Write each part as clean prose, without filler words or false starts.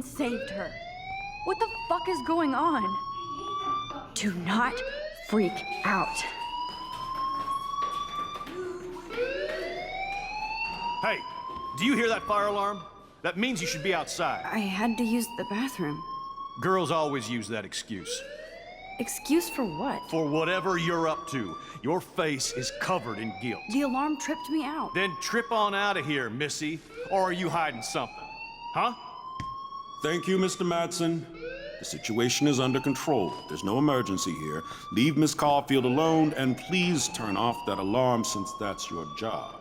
saved her. What the fuck is going on? Do not freak out. Hey, do you hear that fire alarm? That means you should be outside. I had to use the bathroom. Girls always use that excuse. Excuse for what? For whatever you're up to. Your face is covered in guilt. The alarm tripped me out. Then trip on out of here, Missy. Or are you hiding something? Huh? Thank you, Mr. Madsen. The situation is under control. There's no emergency here. Leave Miss Caulfield alone, and please turn off that alarm since that's your job.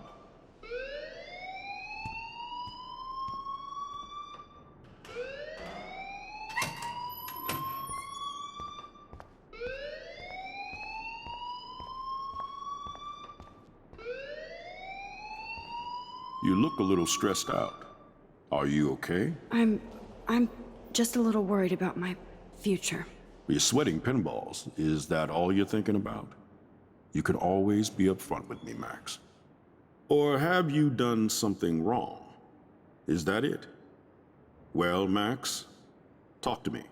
You look a little stressed out. Are you okay? I'm just a little worried about my future. You're sweating pinballs. Is that all you're thinking about? You can always be upfront with me, Max. Or have you done something wrong? Is that it? Well, Max, talk to me.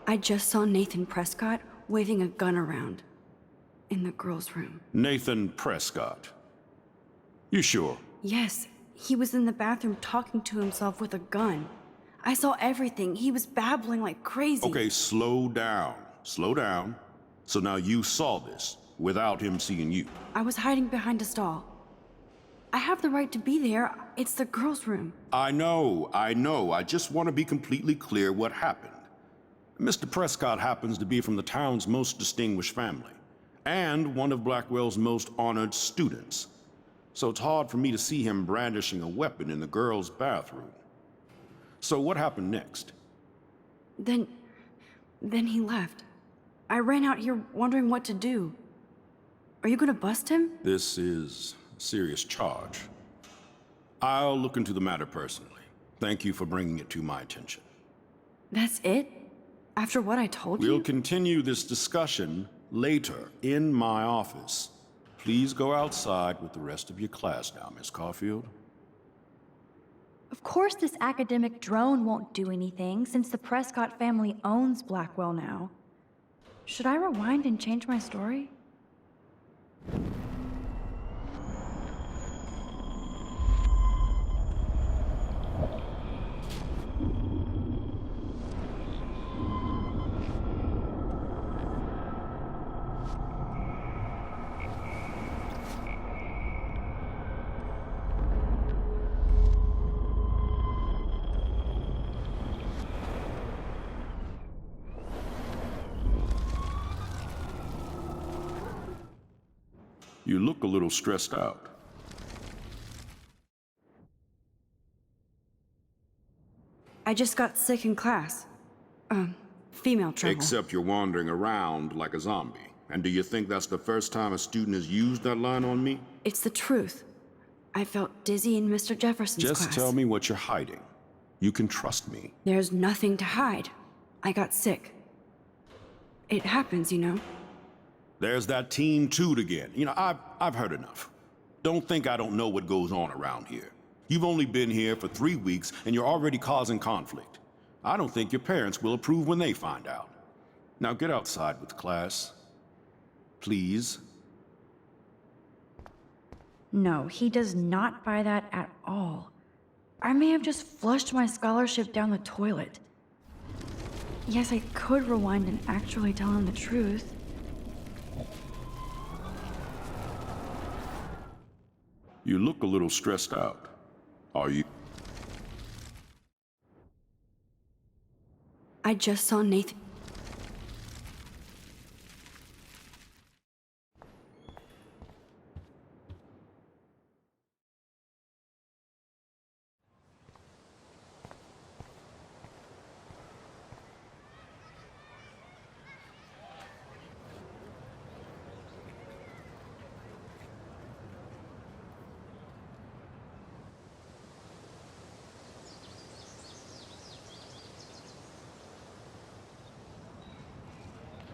I just saw Nathan Prescott waving a gun around in the girls' room. Nathan Prescott. You sure? Yes, he was in the bathroom talking to himself with a gun. I saw everything. He was babbling like crazy. Okay, slow down. Slow down. So now you saw this without him seeing you. I was hiding behind a stall. I have the right to be there. It's the girls' room. I know. I just want to be completely clear what happened. Mr. Prescott happens to be from the town's most distinguished family, and one of Blackwell's most honored students. So it's hard for me to see him brandishing a weapon in the girls' bathroom. So what happened next? Then he left. I ran out here wondering what to do. Are you gonna bust him? This is a serious charge. I'll look into the matter personally. Thank you for bringing it to my attention. That's it? After what I told you? We'll continue this discussion later in my office. Please go outside with the rest of your class now, Miss Caulfield. Of course this academic drone won't do anything since the Prescott family owns Blackwell now. Should I rewind and change my story? You look a little stressed out. I just got sick in class. Female trouble. Except you're wandering around like a zombie. And do you think that's the first time a student has used that line on me? It's the truth. I felt dizzy in Mr. Jefferson's class. Just tell me what you're hiding. You can trust me. There's nothing to hide. I got sick. It happens, you know. There's that Team Toot again. You know, I've heard enough. Don't think I don't know what goes on around here. You've only been here for 3 weeks, and you're already causing conflict. I don't think your parents will approve when they find out. Now get outside with class. Please. No, he does not buy that at all. I may have just flushed my scholarship down the toilet. Yes, I could rewind and actually tell him the truth. You look a little stressed out. Are you? I just saw Nathan.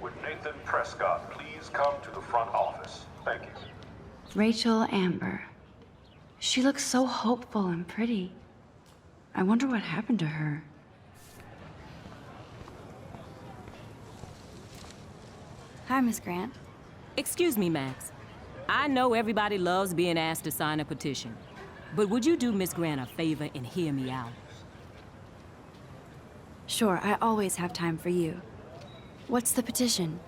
Would Nathan Prescott please come to the front office? Thank you. Rachel Amber. She looks so hopeful and pretty. I wonder what happened to her. Hi, Miss Grant. Excuse me, Max. I know everybody loves being asked to sign a petition, but would you do Miss Grant a favor and hear me out? Sure, I always have time for you. What's the petition?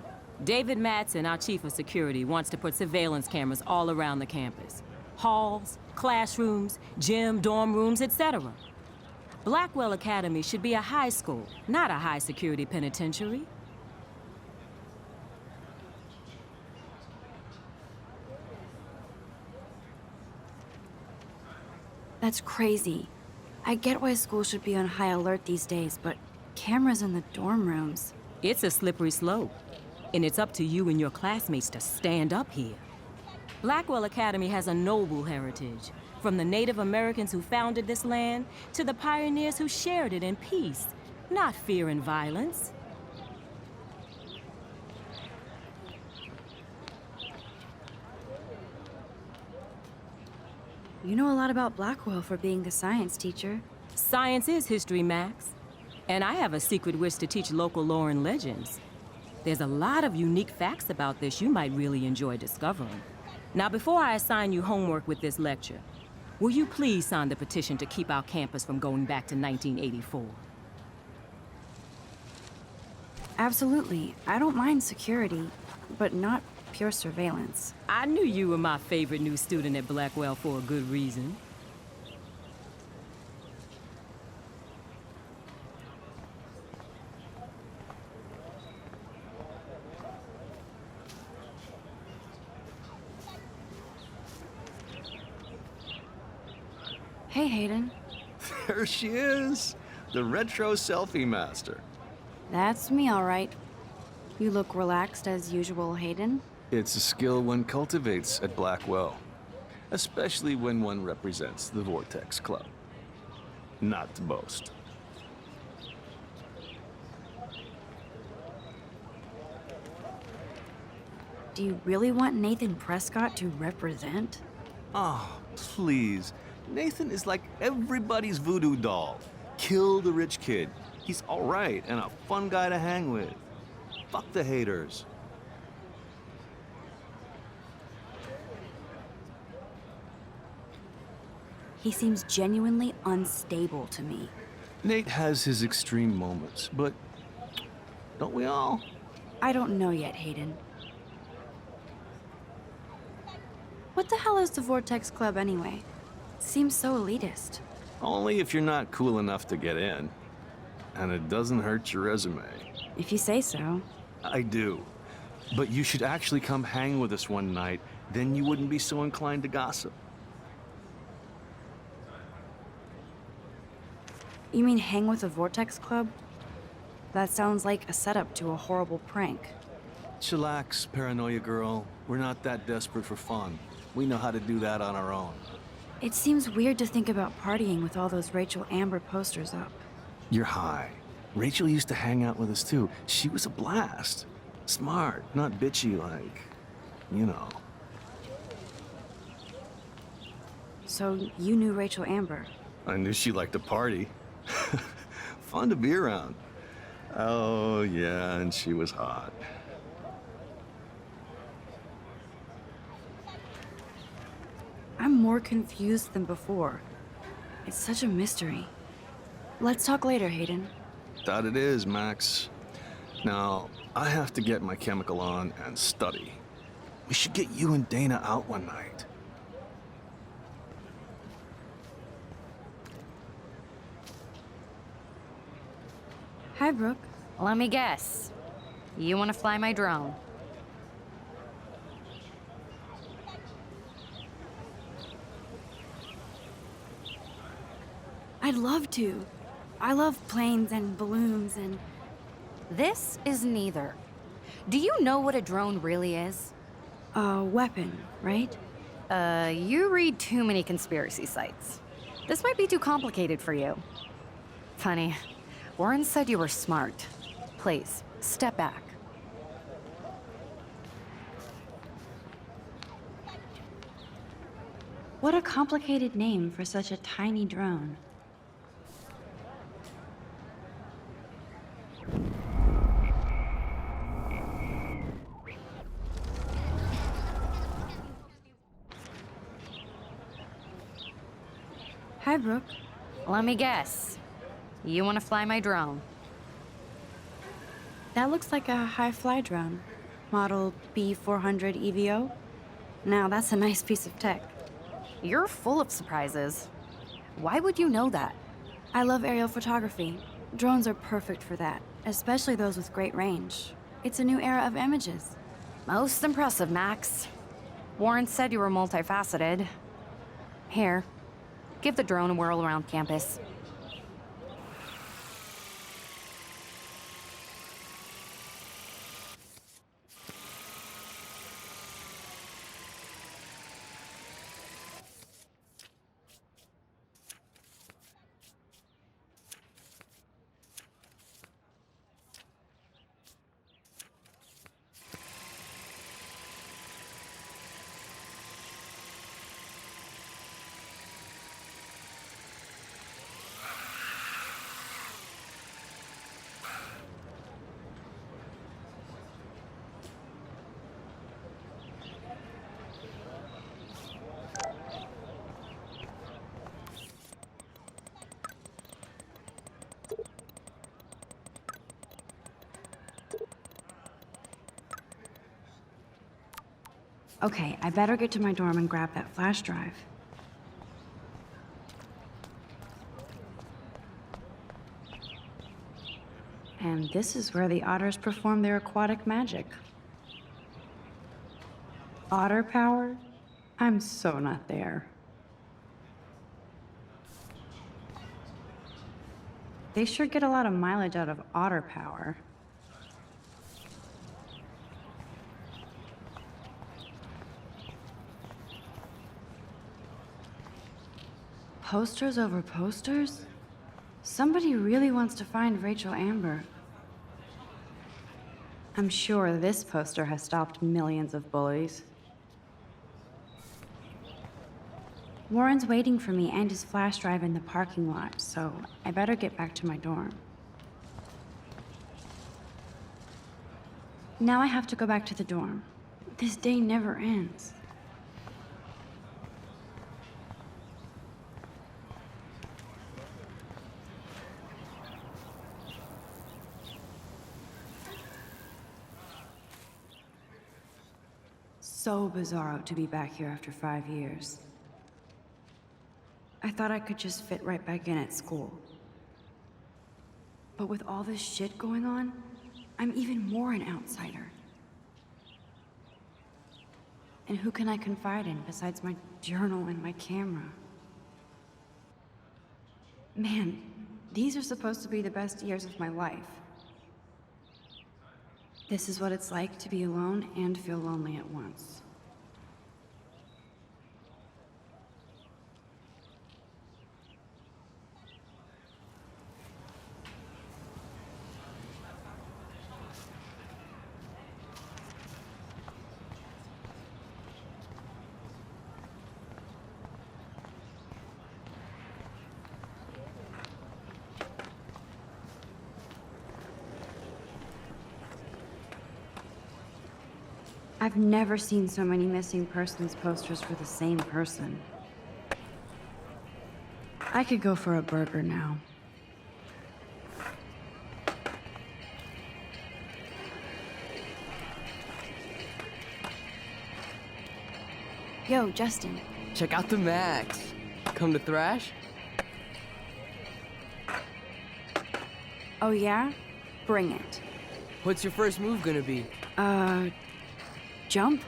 David Madsen, our chief of security, wants to put surveillance cameras all around the campus. Halls, classrooms, gym, dorm rooms, etc. Blackwell Academy should be a high school, not a high-security penitentiary. That's crazy. I get why schools should be on high alert these days, but cameras in the dorm rooms. It's a slippery slope, and it's up to you and your classmates to stand up here. Blackwell Academy has a noble heritage, from the Native Americans who founded this land to the pioneers who shared it in peace, not fear and violence. You know a lot about Blackwell for being the science teacher. Science is history, Max. And I have a secret wish to teach local lore and legends. There's a lot of unique facts about this you might really enjoy discovering. Now, before I assign you homework with this lecture, will you please sign the petition to keep our campus from going back to 1984? Absolutely. I don't mind security, but not pure surveillance. I knew you were my favorite new student at Blackwell for a good reason. Hey, Hayden. There she is, the retro selfie master. That's me, all right. You look relaxed as usual, Hayden. It's a skill one cultivates at Blackwell, especially when one represents the Vortex Club. Not to boast. Do you really want Nathan Prescott to represent? Oh, please. Nathan is like everybody's voodoo doll. Kill the rich kid. He's all right and a fun guy to hang with. Fuck the haters. He seems genuinely unstable to me. Nate has his extreme moments, but don't we all? I don't know yet, Hayden. What the hell is the Vortex Club anyway? Seems so elitist. Only if you're not cool enough to get in. And it doesn't hurt your resume. If you say so. I do. But you should actually come hang with us one night, then you wouldn't be so inclined to gossip. You mean hang with the Vortex Club? That sounds like a setup to a horrible prank. Chillax, paranoia girl. We're not that desperate for fun. We know how to do that on our own. It seems weird to think about partying with all those Rachel Amber posters up. You're high. Rachel used to hang out with us too. She was a blast. Smart, not bitchy like, you know. So you knew Rachel Amber? I knew she liked to party. Fun to be around. Oh, yeah, and she was hot. I'm more confused than before. It's such a mystery. Let's talk later, Hayden. That it is, Max. Now, I have to get my chemical on and study. We should get you and Dana out one night. Hi, Brooke. Let me guess. You want to fly my drone? I'd love to. I love planes and balloons and... This is neither. Do you know what a drone really is? a weapon, right? You read too many conspiracy sites. This might be too complicated for you. Funny. Warren said you were smart. Please, step back. What a complicated name for such a tiny drone. Hi, Brooke. Let me guess. You want to fly my drone? That looks like a high-fly drone. Model B400 EVO. Now, that's a nice piece of tech. You're full of surprises. Why would you know that? I love aerial photography. Drones are perfect for that, especially those with great range. It's a new era of images. Most impressive, Max. Warren said you were multifaceted. Here, give the drone a whirl around campus. Okay, I better get to my dorm and grab that flash drive. And this is where the otters perform their aquatic magic. Otter power? I'm so not there. They sure get a lot of mileage out of otter power. Posters over posters? Somebody really wants to find Rachel Amber. I'm sure this poster has stopped millions of bullies. Warren's waiting for me and his flash drive in the parking lot, so I better get back to my dorm. Now I have to go back to the dorm. This day never ends. So bizarro to be back here after 5 years. I thought I could just fit right back in at school. But with all this shit going on, I'm even more an outsider. And who can I confide in besides my journal and my camera? Man, these are supposed to be the best years of my life. This is what it's like to be alone and feel lonely at once. I've never seen so many missing persons posters for the same person. I could go for a burger now. Yo, Justin. Check out the Max. Come to Thrash? Oh yeah? Bring it. What's your first move gonna be? Jump?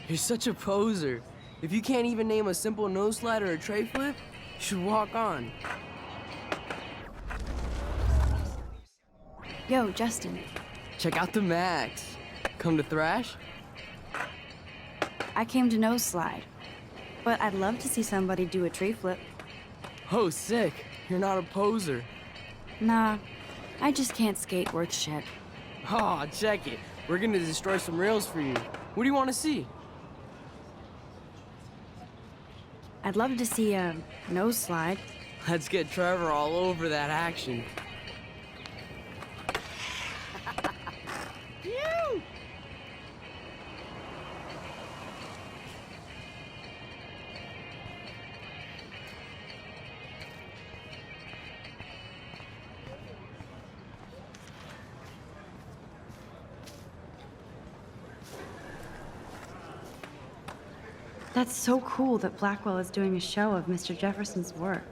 You're such a poser. If you can't even name a simple nose slide or a tray flip, you should walk on. Yo, Justin. Check out the Max. Come to Thrash? I came to nose slide. But I'd love to see somebody do a tree flip. Oh, sick. You're not a poser. Nah, I just can't skate worth shit. Aw, check it. We're gonna destroy some rails for you. What do you want to see? I'd love to see a nose slide. Let's get Trevor all over that action. That's so cool that Blackwell is doing a show of Mr. Jefferson's work.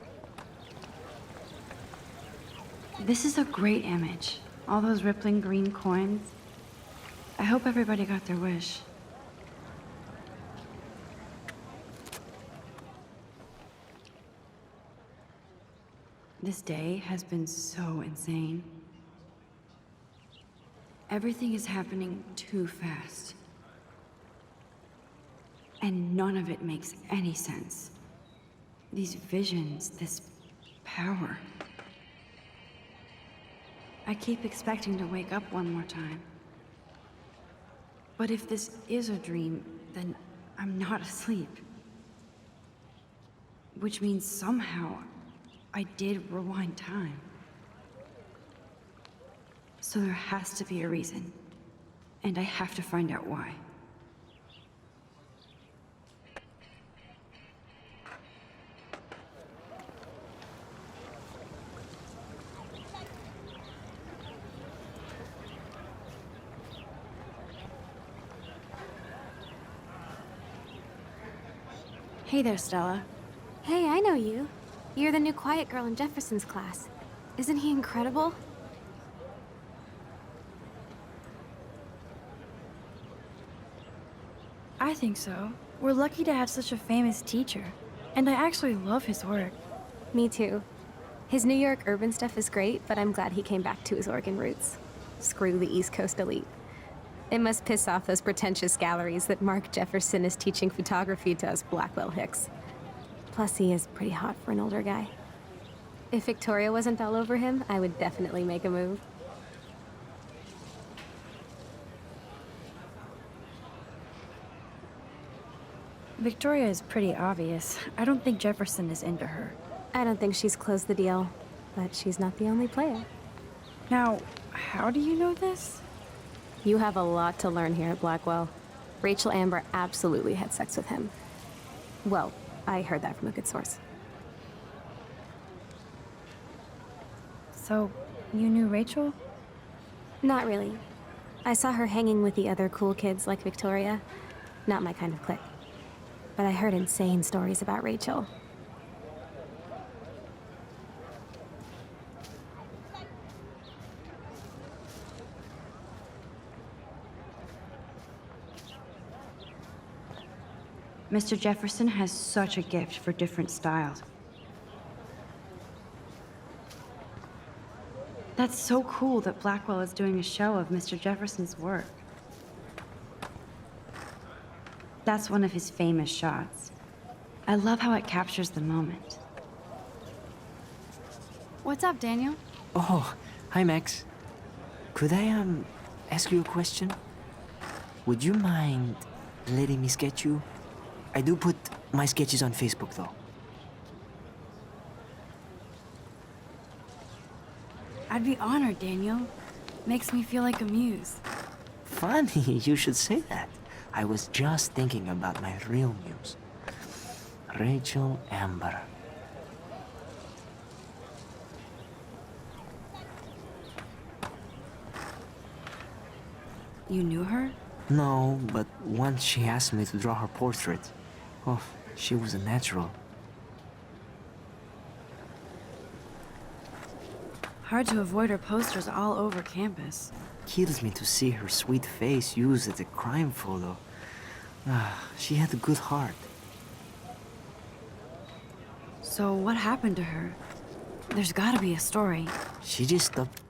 This is a great image. All those rippling green coins. I hope everybody got their wish. This day has been so insane. Everything is happening too fast. And none of it makes any sense. These visions, this power. I keep expecting to wake up one more time. But if this is a dream, then I'm not asleep. Which means somehow I did rewind time. So there has to be a reason. And I have to find out why. Hey there, Stella. Hey, I know you. You're the new quiet girl in Jefferson's class. Isn't he incredible? I think so. We're lucky to have such a famous teacher. And I actually love his work. Me too. His New York urban stuff is great, but I'm glad he came back to his Oregon roots. Screw the East Coast elite. It must piss off those pretentious galleries that Mark Jefferson is teaching photography to us Blackwell Hicks. Plus, he is pretty hot for an older guy. If Victoria wasn't all over him, I would definitely make a move. Victoria is pretty obvious. I don't think Jefferson is into her. I don't think she's closed the deal, but she's not the only player. Now, how do you know this? You have a lot to learn here at Blackwell. Rachel Amber absolutely had sex with him. Well, I heard that from a good source. So, you knew Rachel? Not really. I saw her hanging with the other cool kids like Victoria. Not my kind of clique. But I heard insane stories about Rachel. Mr. Jefferson has such a gift for different styles. That's so cool that Blackwell is doing a show of Mr. Jefferson's work. That's one of his famous shots. I love how it captures the moment. What's up, Daniel? Oh, hi Max. Could I, ask you a question? Would you mind letting me sketch you? I do put my sketches on Facebook, though. I'd be honored, Daniel. Makes me feel like a muse. Funny, you should say that. I was just thinking about my real muse. Rachel Amber. You knew her? No, but once she asked me to draw her portrait. Oh, she was a natural. Hard to avoid her posters all over campus. Kills me to see her sweet face used as a crime photo. She had a good heart. So what happened to her? There's gotta be a story. She just stopped